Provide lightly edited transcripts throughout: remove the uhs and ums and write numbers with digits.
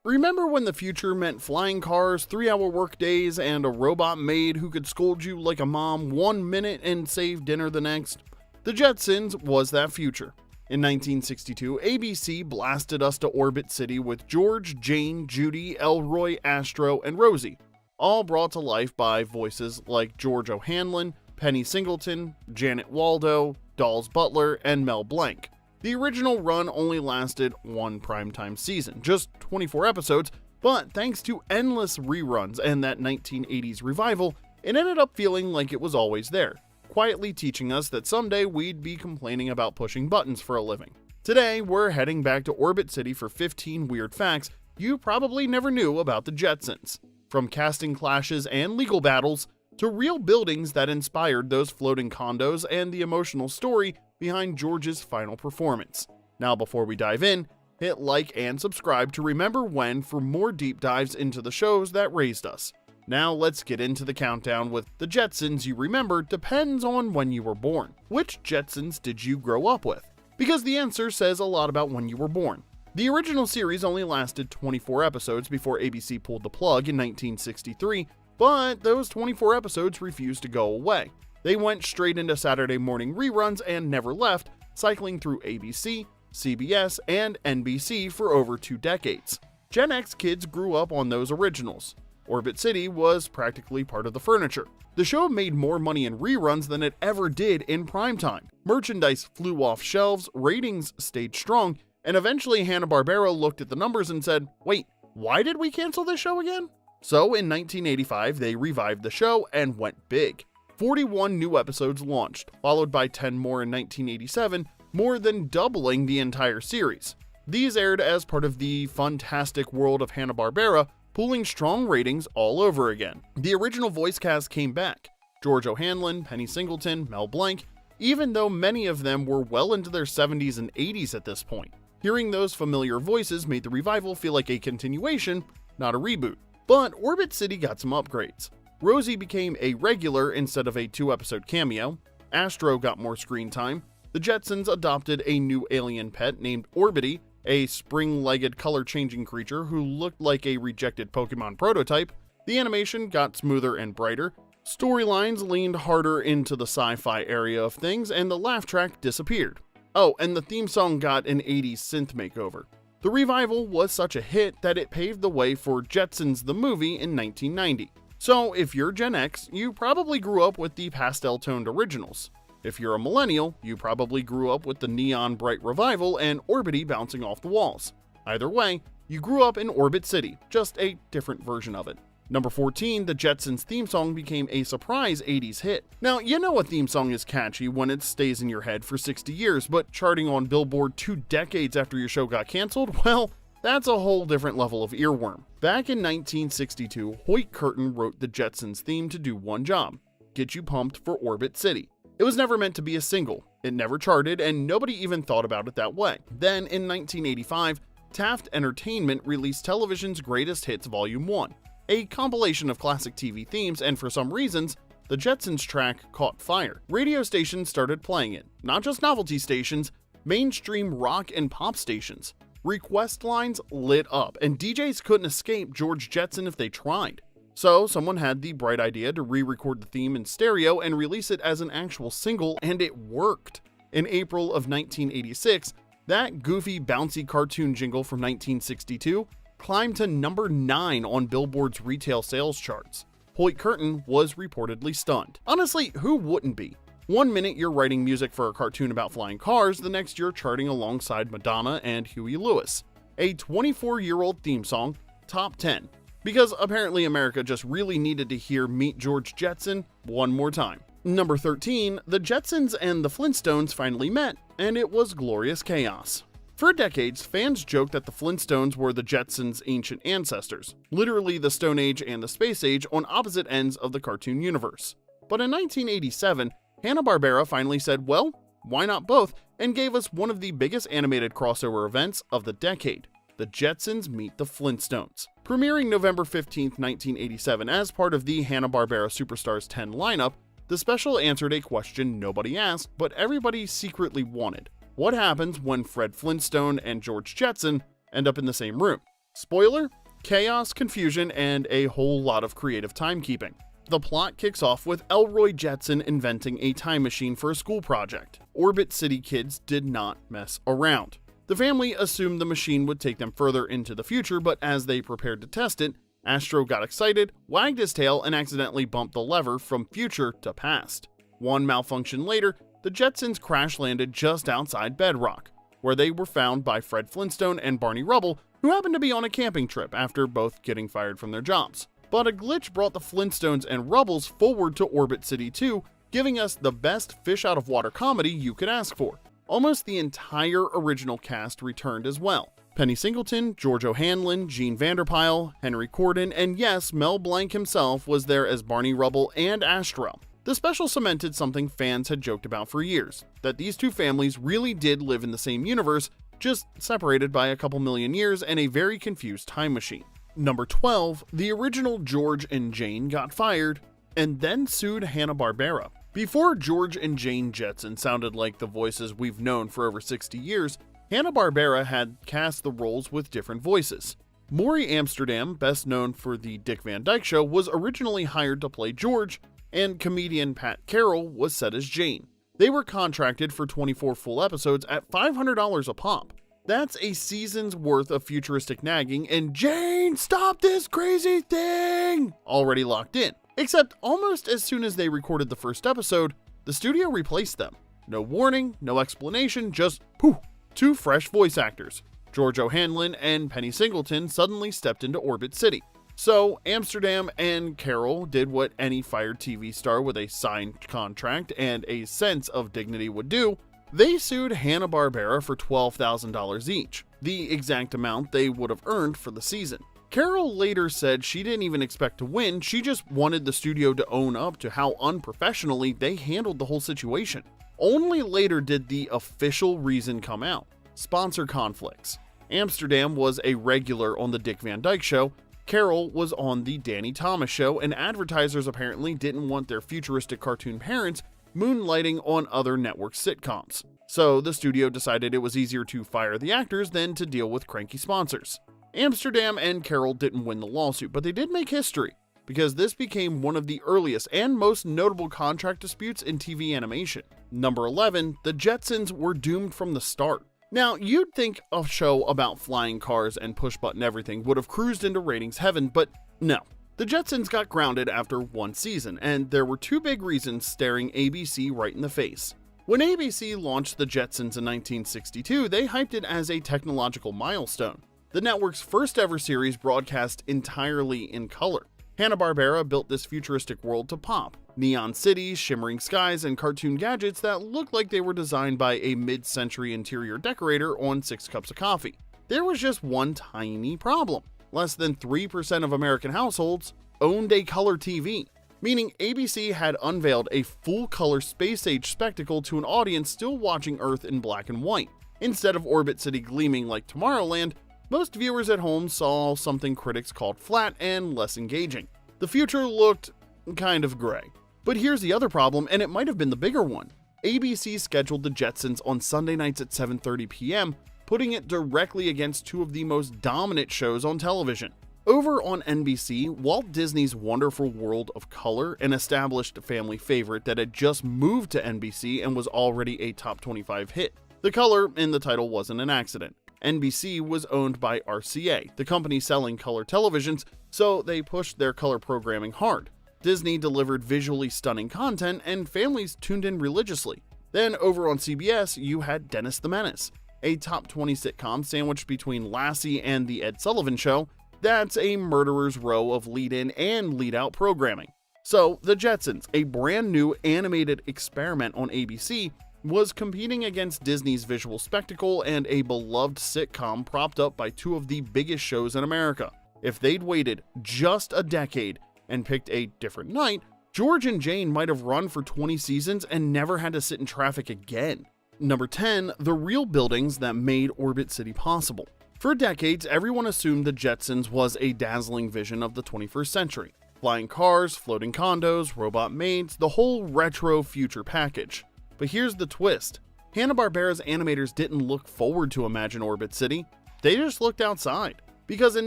Remember when the future meant flying cars, 3-hour workdays, and a robot maid who could scold you like a mom 1 minute and save dinner the next? The Jetsons was that future. In 1962, ABC blasted us to Orbit City with George, Jane, Judy, Elroy, Astro, and Rosie, all brought to life by voices like George O'Hanlon, Penny Singleton, Janet Waldo, Dolls Butler, and Mel Blanc. The original run only lasted one primetime season, just 24 episodes, but thanks to endless reruns and that 1980s revival, it ended up feeling like it was always there, quietly teaching us that someday we'd be complaining about pushing buttons for a living. Today, we're heading back to Orbit City for 15 weird facts you probably never knew about the Jetsons. From casting clashes and legal battles, to real buildings that inspired those floating condos and the emotional story behind George's final performance. Now before we dive in, hit like and subscribe to remember when for more deep dives into the shows that raised us. Now let's get into the countdown with the Jetsons you remember depends on when you were born. Which Jetsons did you grow up with? Because the answer says a lot about when you were born. The original series only lasted 24 episodes before ABC pulled the plug in 1963, but those 24 episodes refused to go away. They went straight into Saturday morning reruns and never left, cycling through ABC, CBS, and NBC for over 2 decades. Gen X kids grew up on those originals. Orbit City was practically part of the furniture. The show made more money in reruns than it ever did in primetime. Merchandise flew off shelves, ratings stayed strong, and eventually Hanna-Barbera looked at the numbers and said, "Wait, why did we cancel this show again?" So in 1985, they revived the show and went big. 41 new episodes launched, followed by 10 more in 1987, more than doubling the entire series. These aired as part of the fantastic world of Hanna-Barbera, pulling strong ratings all over again. The original voice cast came back. George O'Hanlon, Penny Singleton, Mel Blanc, even though many of them were well into their 70s and 80s at this point. Hearing those familiar voices made the revival feel like a continuation, not a reboot. But Orbit City got some upgrades. Rosie became a regular instead of a 2-episode cameo, Astro got more screen time, the Jetsons adopted a new alien pet named Orbity, a spring-legged color-changing creature who looked like a rejected Pokemon prototype, the animation got smoother and brighter, storylines leaned harder into the sci-fi area of things, and the laugh track disappeared. Oh, and the theme song got an 80s synth makeover. The revival was such a hit that it paved the way for Jetsons the movie in 1990. So if you're Gen X, you probably grew up with the pastel-toned originals. If you're a millennial, you probably grew up with the neon bright revival and Orbity bouncing off the walls. Either way, you grew up in Orbit City, just a different version of it. Number 14, the Jetsons theme song became a surprise 80s hit. Now, you know a theme song is catchy when it stays in your head for 60 years, but charting on Billboard 2 decades after your show got canceled, well, that's a whole different level of earworm. Back in 1962, Hoyt Curtin wrote the Jetsons theme to do one job: get you pumped for Orbit City. It was never meant to be a single, it never charted, and nobody even thought about it that way. Then, in 1985, Taft Entertainment released Television's Greatest Hits Volume 1. A compilation of classic TV themes, and for some reasons, the Jetsons track caught fire. Radio stations started playing it, not just novelty stations, mainstream rock and pop stations. Request lines lit up, and DJs couldn't escape George Jetson if they tried. So someone had the bright idea to re-record the theme in stereo and release it as an actual single, and it worked. In April of 1986, that goofy, bouncy cartoon jingle from 1962 climbed to number 9 on Billboard's retail sales charts. Hoyt Curtin was reportedly stunned. Honestly, who wouldn't be? One minute you're writing music for a cartoon about flying cars, the next you're charting alongside Madonna and Huey Lewis. A 24-year-old theme song, top 10. Because apparently America just really needed to hear Meet George Jetson one more time. Number 13, the Jetsons and the Flintstones finally met, and it was glorious chaos. For decades, fans joked that the Flintstones were the Jetsons' ancient ancestors, literally the Stone Age and the Space Age on opposite ends of the cartoon universe. But in 1987, Hanna-Barbera finally said, well, why not both, and gave us one of the biggest animated crossover events of the decade, the Jetsons Meet the Flintstones. Premiering November 15, 1987 as part of the Hanna-Barbera Superstars 10 lineup, the special answered a question nobody asked, but everybody secretly wanted. What happens when Fred Flintstone and George Jetson end up in the same room? Spoiler: chaos, confusion, and a whole lot of creative timekeeping. The plot kicks off with Elroy Jetson inventing a time machine for a school project. Orbit City kids did not mess around. The family assumed the machine would take them further into the future, but as they prepared to test it, Astro got excited, wagged his tail, and accidentally bumped the lever from future to past. One malfunction later, the Jetsons crash-landed just outside Bedrock, where they were found by Fred Flintstone and Barney Rubble, who happened to be on a camping trip after both getting fired from their jobs. But a glitch brought the Flintstones and Rubbles forward to Orbit City 2, giving us the best fish-out-of-water comedy you could ask for. Almost the entire original cast returned as well. Penny Singleton, George O'Hanlon, Gene Vanderpyle, Henry Corden, and yes, Mel Blanc himself was there as Barney Rubble and Astro. The special cemented something fans had joked about for years, that these two families really did live in the same universe, just separated by a couple million years and a very confused time machine. Number 12, the original George and Jane got fired and then sued Hanna-Barbera. Before George and Jane Jetson sounded like the voices we've known for over 60 years, Hanna-Barbera had cast the roles with different voices. Maury Amsterdam, best known for the Dick Van Dyke Show, was originally hired to play George, and comedian Pat Carroll was set as Jane. They were contracted for 24 full episodes at $500 a pop. That's a season's worth of futuristic nagging and "Jane, stop this crazy thing!" already locked in. Except almost as soon as they recorded the first episode, the studio replaced them. No warning, no explanation, just poof, two fresh voice actors. George O'Hanlon and Penny Singleton suddenly stepped into Orbit City. So Amsterdam and Carroll did what any fired TV star with a signed contract and a sense of dignity would do. They sued Hanna-Barbera for $12,000 each, the exact amount they would have earned for the season. Carroll later said she didn't even expect to win, she just wanted the studio to own up to how unprofessionally they handled the whole situation. Only later did the official reason come out: sponsor conflicts. Amsterdam was a regular on the Dick Van Dyke Show, Carroll was on the Danny Thomas Show, and advertisers apparently didn't want their futuristic cartoon parents moonlighting on other network sitcoms. So the studio decided it was easier to fire the actors than to deal with cranky sponsors. Amsterdam and Carroll didn't win the lawsuit, but they did make history, because this became one of the earliest and most notable contract disputes in TV animation. Number 11, the Jetsons were doomed from the start. Now, you'd think a show about flying cars and push-button everything would have cruised into ratings heaven, but no. The Jetsons got grounded after one season, and there were two big reasons staring ABC right in the face. When ABC launched the Jetsons in 1962, they hyped it as a technological milestone. The network's first ever series broadcast entirely in color. Hanna-Barbera built this futuristic world to pop. Neon cities, shimmering skies, and cartoon gadgets that looked like they were designed by a mid-century interior decorator on 6 cups of coffee. There was just one tiny problem. Less than 3% of American households owned a color TV, meaning ABC had unveiled a full-color space-age spectacle to an audience still watching Earth in black and white. Instead of Orbit City gleaming like Tomorrowland, most viewers at home saw something critics called flat and less engaging. The future looked kind of gray. But here's the other problem, and it might have been the bigger one. ABC scheduled the Jetsons on Sunday nights at 7:30 p.m., putting it directly against two of the most dominant shows on television. Over on NBC, Walt Disney's Wonderful World of Color, an established family favorite that had just moved to NBC and was already a top 25 hit. The color in the title wasn't an accident. NBC was owned by RCA, the company selling color televisions, so they pushed their color programming hard. Disney delivered visually stunning content, and families tuned in religiously. Then over on CBS, you had Dennis the Menace, a top 20 sitcom sandwiched between Lassie and The Ed Sullivan Show. That's a murderer's row of lead-in and lead-out programming. So the Jetsons, a brand new animated experiment on ABC, was competing against Disney's visual spectacle and a beloved sitcom propped up by two of the biggest shows in America. If they'd waited just a decade and picked a different night, George and Jane might have run for 20 seasons and never had to sit in traffic again. Number 10, the real buildings that made Orbit City possible. For decades, everyone assumed the Jetsons was a dazzling vision of the 21st century. Flying cars, floating condos, robot maids, the whole retro future package. But here's the twist. Hanna-Barbera's animators didn't look forward to Imagine Orbit City. They just looked outside. Because in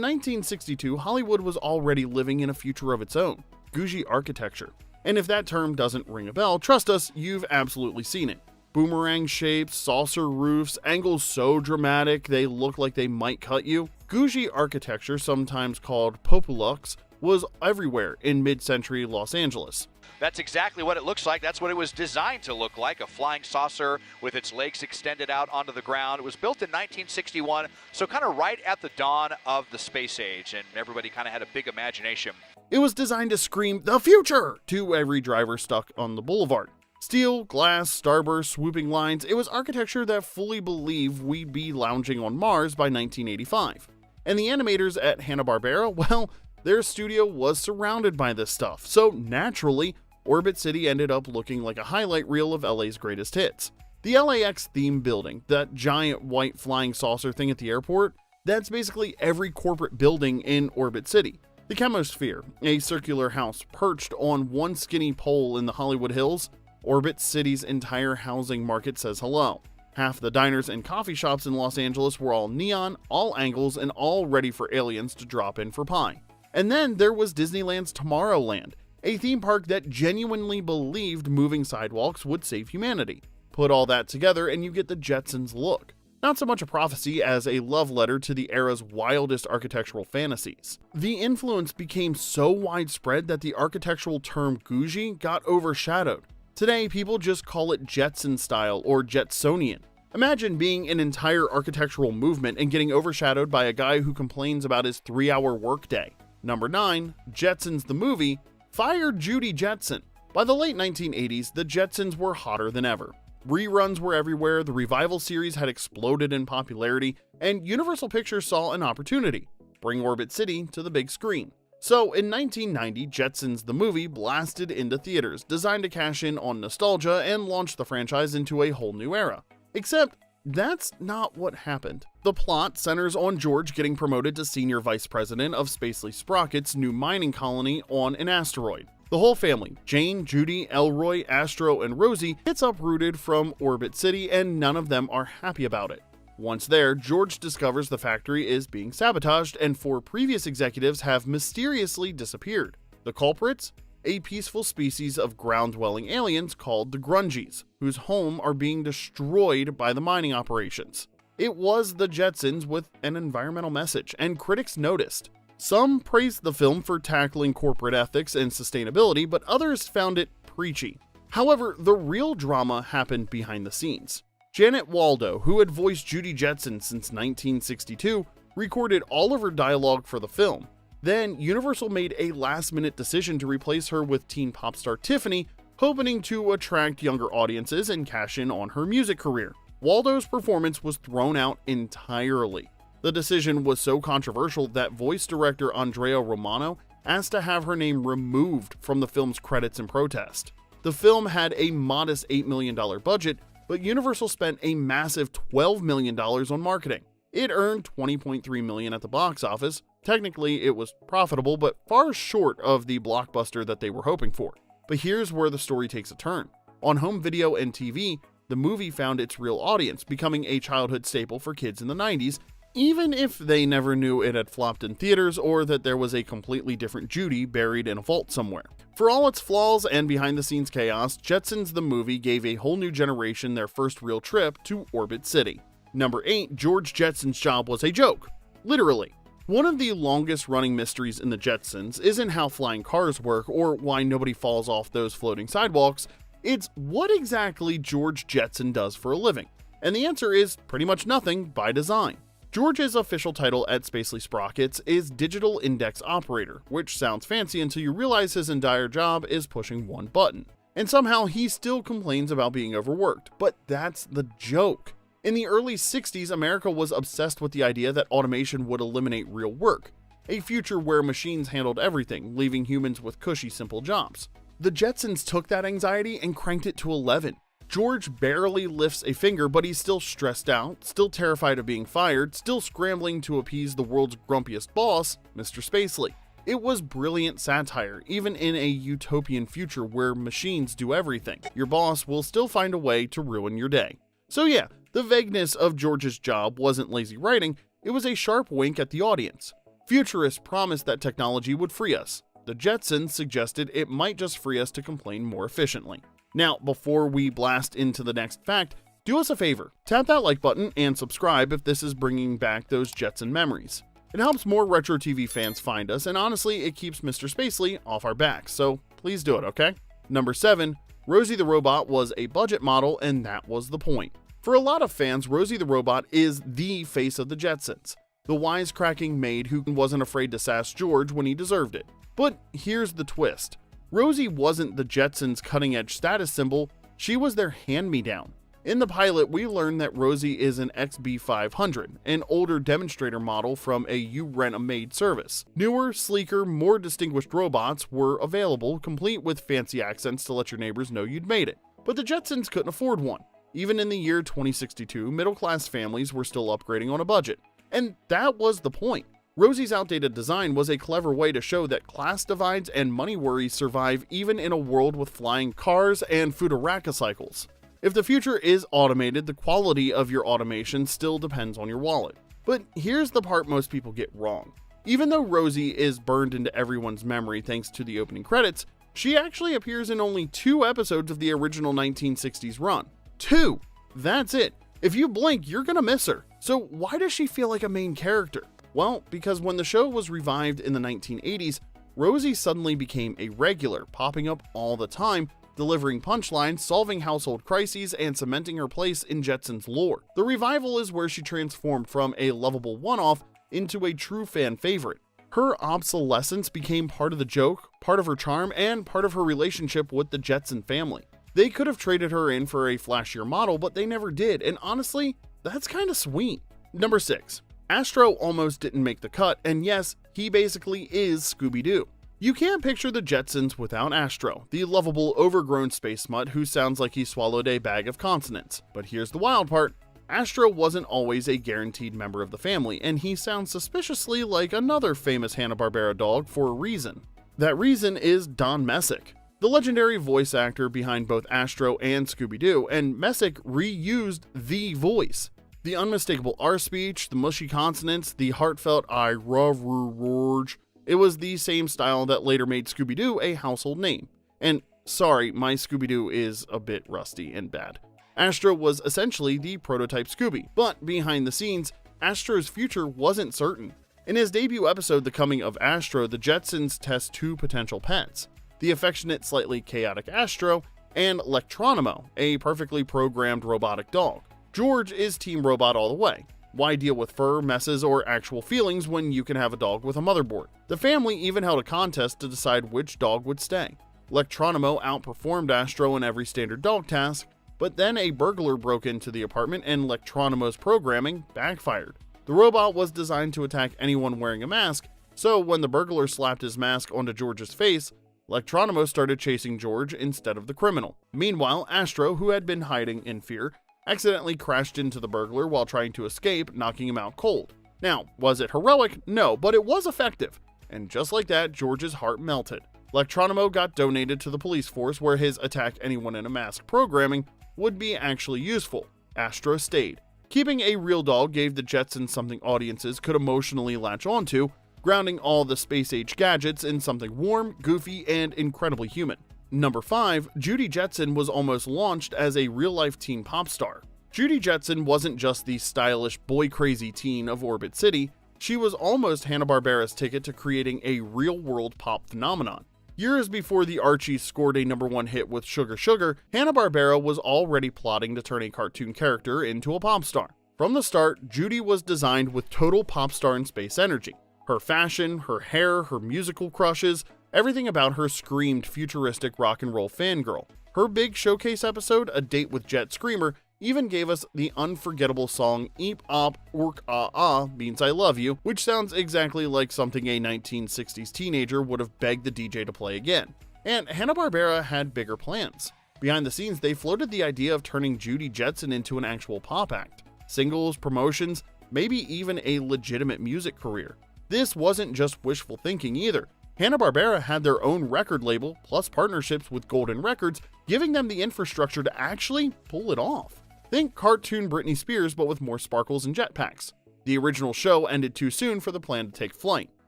1962, Hollywood was already living in a future of its own, Gougie architecture. And if that term doesn't ring a bell, trust us, you've absolutely seen it. Boomerang shapes, saucer roofs, angles so dramatic they look like they might cut you. Gougie architecture, sometimes called populux, was everywhere in mid-century Los Angeles. That's exactly what it looks like. That's what it was designed to look like, a flying saucer with its legs extended out onto the ground. It was built in 1961, so kind of right at the dawn of the space age, and everybody kind of had a big imagination. It was designed to scream, "The future!" to every driver stuck on the boulevard. Steel, glass, starburst, swooping lines, it was architecture that fully believed we'd be lounging on Mars by 1985. And the animators at Hanna-Barbera, well, their studio was surrounded by this stuff, so naturally, Orbit City ended up looking like a highlight reel of LA's greatest hits. The LAX theme building, that giant white flying saucer thing at the airport, that's basically every corporate building in Orbit City. The Chemosphere, a circular house perched on one skinny pole in the Hollywood Hills, Orbit City's entire housing market says hello. Half the diners and coffee shops in Los Angeles were all neon, all angles, and all ready for aliens to drop in for pie. And then there was Disneyland's Tomorrowland, a theme park that genuinely believed moving sidewalks would save humanity. Put all that together and you get the Jetsons look. Not so much a prophecy as a love letter to the era's wildest architectural fantasies. The influence became so widespread that the architectural term Gougie got overshadowed. Today, people just call it Jetson style or Jetsonian. Imagine being an entire architectural movement and getting overshadowed by a guy who complains about his 3-hour workday. Number 9, Jetsons the movie, fired Judy Jetson. By the late 1980s, the Jetsons were hotter than ever. Reruns were everywhere, the revival series had exploded in popularity, and Universal Pictures saw an opportunity: bring Orbit City to the big screen. So in 1990, Jetsons the movie blasted into theaters, designed to cash in on nostalgia and launch the franchise into a whole new era. Except, that's not what happened. The plot centers on George getting promoted to senior vice president of Spacely Sprocket's new mining colony on an asteroid. The whole family, Jane, Judy, Elroy, Astro, and Rosie, gets uprooted from Orbit City, and none of them are happy about it. Once there, George discovers the factory is being sabotaged and 4 previous executives have mysteriously disappeared. The culprits? A peaceful species of ground-dwelling aliens called the Grungies, whose home are being destroyed by the mining operations. It was the Jetsons with an environmental message, and critics noticed. Some praised the film for tackling corporate ethics and sustainability, but others found it preachy. However, the real drama happened behind the scenes. Janet Waldo, who had voiced Judy Jetson since 1962, recorded all of her dialogue for the film. Then, Universal made a last-minute decision to replace her with teen pop star Tiffany, hoping to attract younger audiences and cash in on her music career. Waldo's performance was thrown out entirely. The decision was so controversial that voice director Andrea Romano asked to have her name removed from the film's credits in protest. The film had a modest $8 million budget, but Universal spent a massive $12 million on marketing. It earned $20.3 million at the box office. Technically, it was profitable, but far short of the blockbuster that they were hoping for. But here's where the story takes a turn. On home video and TV, the movie found its real audience, becoming a childhood staple for kids in the 90s, even if they never knew it had flopped in theaters or that there was a completely different Judy buried in a vault somewhere. For all its flaws and behind-the-scenes chaos, Jetsons the movie gave a whole new generation their first real trip to Orbit City. Number 8, George Jetson's job was a joke. Literally. One of the longest-running mysteries in the Jetsons isn't how flying cars work or why nobody falls off those floating sidewalks, it's what exactly George Jetson does for a living. And the answer is pretty much nothing by design. George's official title at Spacely Sprockets is Digital Index Operator, which sounds fancy until you realize his entire job is pushing one button. And somehow he still complains about being overworked, but that's the joke. In the early 60s, America was obsessed with the idea that automation would eliminate real work, a future where machines handled everything, leaving humans with cushy, simple jobs. The Jetsons took that anxiety and cranked it to 11. George barely lifts a finger, but he's still stressed out, still terrified of being fired, still scrambling to appease the world's grumpiest boss, Mr. Spacely. It was brilliant satire, even in a utopian future where machines do everything. Your boss will still find a way to ruin your day. So yeah, the vagueness of George's job wasn't lazy writing, It was a sharp wink at the audience. Futurists promised that technology would free us. The Jetsons suggested it might just free us to complain more efficiently. Now, before we blast into the next fact, do us a favor, tap that like button and subscribe if this is bringing back those Jetson memories. It helps more retro TV fans find us, and honestly, it keeps Mr. Spacely off our backs, so please do it, okay? Number 7, Rosie the Robot was a budget model, and that was the point. For a lot of fans, Rosie the Robot is the face of the Jetsons, the wisecracking maid who wasn't afraid to sass George when he deserved it. But here's the twist. Rosie wasn't the Jetsons' cutting-edge status symbol, she was their hand-me-down. In the pilot, we learned that Rosie is an XB500, an older demonstrator model from a You Rent a Maid service. Newer, sleeker, more distinguished robots were available, complete with fancy accents to let your neighbors know you'd made it. But the Jetsons couldn't afford one. Even in the year 2062, middle-class families were still upgrading on a budget. And that was the point. Rosie's outdated design was a clever way to show that class divides and money worries survive even in a world with flying cars and Futuraka cycles. If the future is automated, the quality of your automation still depends on your wallet. But here's the part most people get wrong. Even though Rosie is burned into everyone's memory thanks to the opening credits, she actually appears in only 2 episodes of the original 1960s run. 2! That's it. If you blink, you're gonna miss her. So why does she feel like a main character? Well, because when the show was revived in the 1980s, Rosie suddenly became a regular, popping up all the time, delivering punchlines, solving household crises, and cementing her place in Jetsons lore. The revival is where she transformed from a lovable one-off into a true fan favorite. Her obsolescence became part of the joke, part of her charm, and part of her relationship with the Jetson family. They could have traded her in for a flashier model, but they never did, and honestly, that's kinda sweet. Number 6. Astro almost didn't make the cut, and yes, he basically is Scooby-Doo. You can't picture the Jetsons without Astro, the lovable, overgrown space mutt who sounds like he swallowed a bag of consonants. But here's the wild part. Astro wasn't always a guaranteed member of the family, and he sounds suspiciously like another famous Hanna-Barbera dog for a reason. That reason is Don Messick, the legendary voice actor behind both Astro and Scooby-Doo, and Messick reused the voice. The unmistakable R speech, the mushy consonants, the heartfelt I love George. It was the same style that later made Scooby-Doo a household name. And sorry, my Scooby-Doo is a bit rusty and bad. Astro was essentially the prototype Scooby, but behind the scenes, Astro's future wasn't certain. In his debut episode, The Coming of Astro, the Jetsons test 2 potential pets: the affectionate, slightly chaotic Astro, and Electronimo, a perfectly programmed robotic dog. George is Team Robot all the way. Why deal with fur, messes, or actual feelings when you can have a dog with a motherboard? The family even held a contest to decide which dog would stay. Electronimo outperformed Astro in every standard dog task, but then a burglar broke into the apartment and Electronimo's programming backfired. The robot was designed to attack anyone wearing a mask, so when the burglar slapped his mask onto George's face, Electronimo started chasing George instead of the criminal. Meanwhile, Astro, who had been hiding in fear, accidentally crashed into the burglar while trying to escape, knocking him out cold. Now, was it heroic? No, but it was effective. And just like that, George's heart melted. Electronimo got donated to the police force, where his attack anyone in a mask programming would be actually useful. Astro stayed. Keeping a real dog gave the Jetsons something audiences could emotionally latch onto, grounding all the space-age gadgets in something warm, goofy, and incredibly human. Number 5, Judy Jetson was almost launched as a real-life teen pop star. Judy Jetson wasn't just the stylish, boy-crazy teen of Orbit City, she was almost Hanna-Barbera's ticket to creating a real-world pop phenomenon. Years before the Archies scored a #1 hit with Sugar Sugar, Hanna-Barbera was already plotting to turn a cartoon character into a pop star. From the start, Judy was designed with total pop star in space energy. Her fashion, her hair, her musical crushes, everything about her screamed futuristic rock and roll fangirl. Her big showcase episode, A Date with Jet Screamer, even gave us the unforgettable song Eep Op Ork Ah Ah Means I Love You, which sounds exactly like something a 1960s teenager would have begged the DJ to play again. And Hanna-Barbera had bigger plans. Behind the scenes, they floated the idea of turning Judy Jetson into an actual pop act. Singles, promotions, maybe even a legitimate music career. This wasn't just wishful thinking either. Hanna-Barbera had their own record label, plus partnerships with Golden Records, giving them the infrastructure to actually pull it off. Think cartoon Britney Spears, but with more sparkles and jetpacks. The original show ended too soon for the plan to take flight.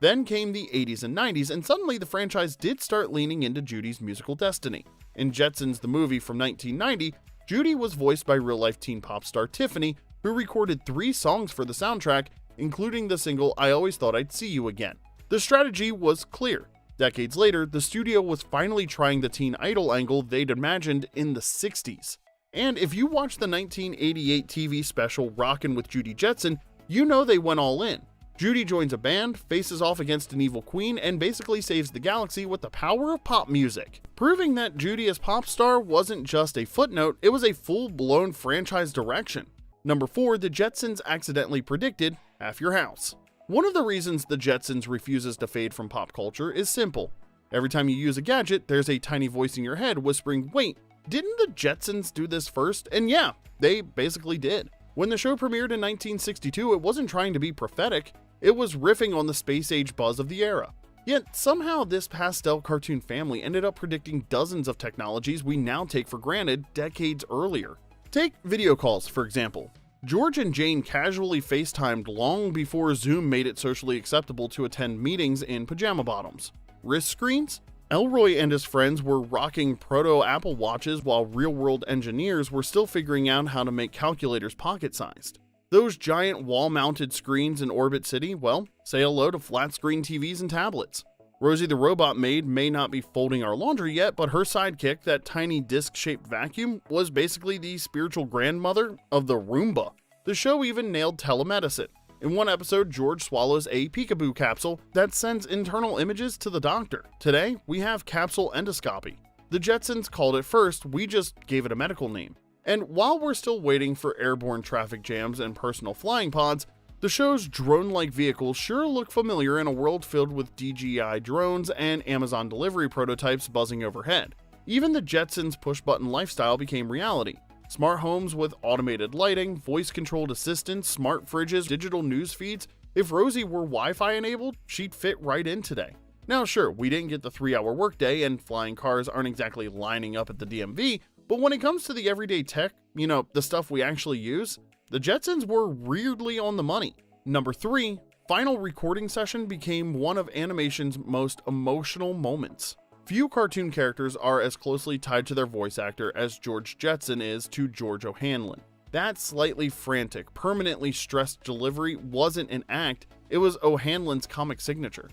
Then came the 80s and 90s, and suddenly the franchise did start leaning into Judy's musical destiny. In Jetsons the movie from 1990, Judy was voiced by real-life teen pop star Tiffany, who recorded 3 songs for the soundtrack, including the single I Always Thought I'd See You Again. The strategy was clear. Decades later, the studio was finally trying the teen idol angle they'd imagined in the 60s. And if you watch the 1988 TV special Rockin' with Judy Jetson, you know they went all in. Judy joins a band, faces off against an evil queen, and basically saves the galaxy with the power of pop music. Proving that Judy as pop star wasn't just a footnote, it was a full-blown franchise direction. Number 4, the Jetsons accidentally predicted half your house. One of the reasons the Jetsons refuses to fade from pop culture is simple. Every time you use a gadget, there's a tiny voice in your head whispering, "Wait, didn't the Jetsons do this first?" And yeah, they basically did. When the show premiered in 1962, it wasn't trying to be prophetic, it was riffing on the space-age buzz of the era. Yet somehow this pastel cartoon family ended up predicting dozens of technologies we now take for granted decades earlier. Take video calls, for example. George and Jane casually FaceTimed long before Zoom made it socially acceptable to attend meetings in pajama bottoms. Wrist screens? Elroy and his friends were rocking proto-Apple watches while real-world engineers were still figuring out how to make calculators pocket-sized. Those giant wall-mounted screens in Orbit City, well, say hello to flat-screen TVs and tablets. Rosie the robot maid may not be folding our laundry yet, but her sidekick, that tiny disc-shaped vacuum, was basically the spiritual grandmother of the Roomba. The show even nailed telemedicine. In one episode, George swallows a peekaboo capsule that sends internal images to the doctor. Today, we have capsule endoscopy. The Jetsons called it first, we just gave it a medical name. And while we're still waiting for airborne traffic jams and personal flying pods, the show's drone-like vehicles sure look familiar in a world filled with DJI drones and Amazon delivery prototypes buzzing overhead. Even the Jetsons' push-button lifestyle became reality. Smart homes with automated lighting, voice-controlled assistants, smart fridges, digital news feeds. If Rosie were Wi-Fi enabled, she'd fit right in today. Now sure, we didn't get the 3-hour workday and flying cars aren't exactly lining up at the DMV, but when it comes to the everyday tech, the stuff we actually use, the Jetsons were weirdly on the money. Number 3, final recording session became one of animation's most emotional moments. Few cartoon characters are as closely tied to their voice actor as George Jetson is to George O'Hanlon. That slightly frantic, permanently stressed delivery wasn't an act, it was O'Hanlon's comic signature.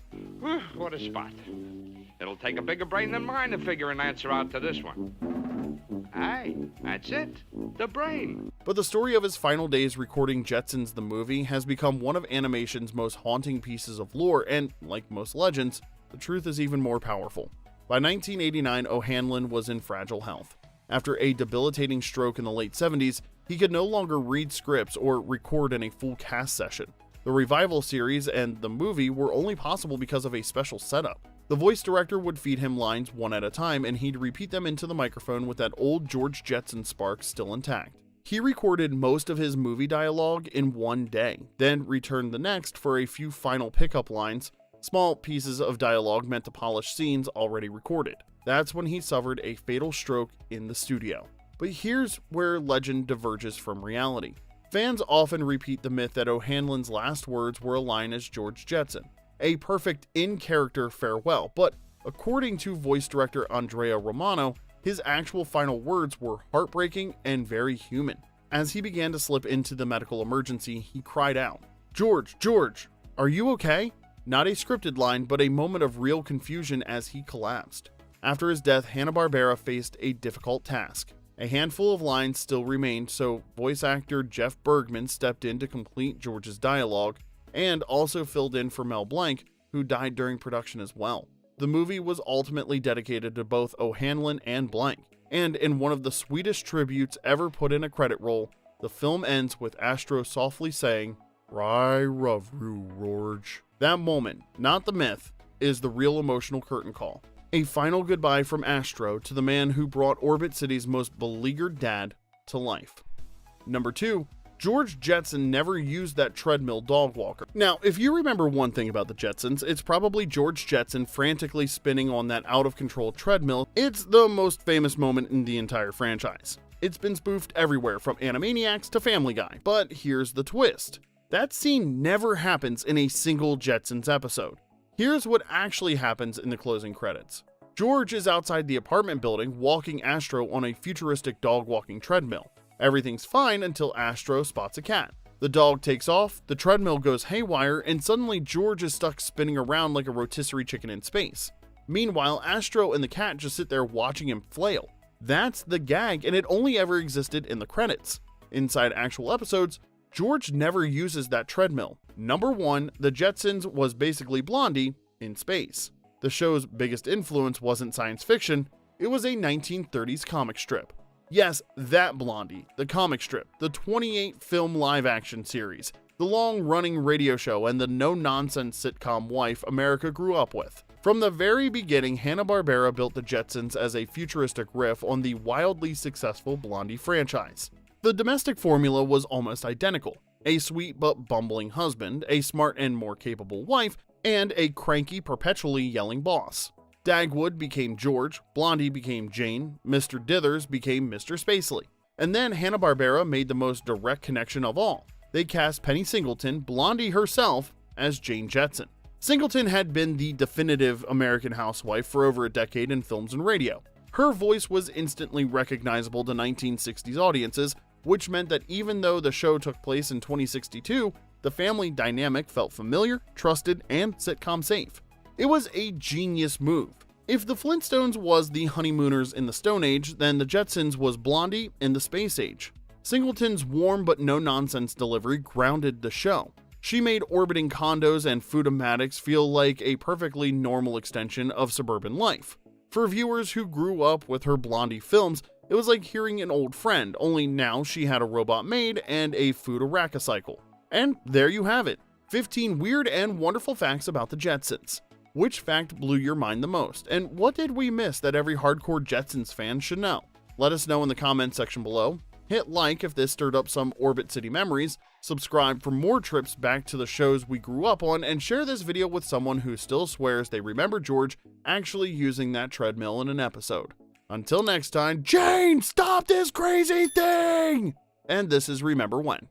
What a spot. It'll take a bigger brain than mine to figure an answer out to this one. Aye, that's it. The brain. But the story of his final days recording Jetsons the movie has become one of animation's most haunting pieces of lore, and, like most legends, the truth is even more powerful. By 1989, O'Hanlon was in fragile health. After a debilitating stroke in the late 70s, he could no longer read scripts or record in a full cast session. The revival series and the movie were only possible because of a special setup. The voice director would feed him lines one at a time, and he'd repeat them into the microphone with that old George Jetson spark still intact. He recorded most of his movie dialogue in one day, then returned the next for a few final pickup lines, small pieces of dialogue meant to polish scenes already recorded. That's when he suffered a fatal stroke in the studio. But here's where legend diverges from reality. Fans often repeat the myth that O'Hanlon's last words were a line as George Jetson, a perfect in-character farewell, but according to voice director Andrea Romano, his actual final words were heartbreaking and very human. As he began to slip into the medical emergency, he cried out, "George, George, are you okay?" Not a scripted line, but a moment of real confusion as he collapsed. After his death, Hanna-Barbera faced a difficult task. A handful of lines still remained, so voice actor Jeff Bergman stepped in to complete George's dialogue, and also filled in for Mel Blanc, who died during production as well. The movie was ultimately dedicated to both O'Hanlon and Blanc, and in one of the sweetest tributes ever put in a credit roll, the film ends with Astro softly saying, "I love you, George." That moment, not the myth, is the real emotional curtain call. A final goodbye from Astro to the man who brought Orbit City's most beleaguered dad to life. Number 2, George Jetson never used that treadmill dog walker. Now, if you remember one thing about the Jetsons, it's probably George Jetson frantically spinning on that out-of-control treadmill. It's the most famous moment in the entire franchise. It's been spoofed everywhere from Animaniacs to Family Guy, but here's the twist. That scene never happens in a single Jetsons episode. Here's what actually happens in the closing credits. George is outside the apartment building walking Astro on a futuristic dog walking treadmill. Everything's fine until Astro spots a cat. The dog takes off, the treadmill goes haywire, and suddenly George is stuck spinning around like a rotisserie chicken in space. Meanwhile, Astro and the cat just sit there watching him flail. That's the gag, and it only ever existed in the credits. Inside actual episodes, George never uses that treadmill. Number 1, the Jetsons was basically Blondie in space. The show's biggest influence wasn't science fiction, it was a 1930s comic strip. Yes, that Blondie, the comic strip, the 28-film live-action series, the long-running radio show, and the no-nonsense sitcom wife America grew up with. From the very beginning, Hanna-Barbera built the Jetsons as a futuristic riff on the wildly successful Blondie franchise. The domestic formula was almost identical: a sweet but bumbling husband, a smart and more capable wife, and a cranky, perpetually yelling boss. Dagwood became George, Blondie became Jane, Mr. Dithers became Mr. Spacely. And then Hanna-Barbera made the most direct connection of all. They cast Penny Singleton, Blondie herself, as Jane Jetson. Singleton had been the definitive American housewife for over a decade in films and radio. Her voice was instantly recognizable to 1960s audiences, which meant that even though the show took place in 2062, the family dynamic felt familiar, trusted, and sitcom safe. It was a genius move. If the Flintstones was the honeymooners in the Stone Age, then the Jetsons was Blondie in the Space Age. Singleton's warm but no-nonsense delivery grounded the show. She made orbiting condos and food-o-matics feel like a perfectly normal extension of suburban life. For viewers who grew up with her Blondie films, it was like hearing an old friend, only now she had a robot maid and a food-a-racka cycle. And there you have it, 15 weird and wonderful facts about the Jetsons. Which fact blew your mind the most, and what did we miss that every hardcore Jetsons fan should know? Let us know in the comments section below. Hit like if this stirred up some Orbit City memories, subscribe for more trips back to the shows we grew up on, and share this video with someone who still swears they remember George actually using that treadmill in an episode. Until next time, Jane, stop this crazy thing! And this is Remember When.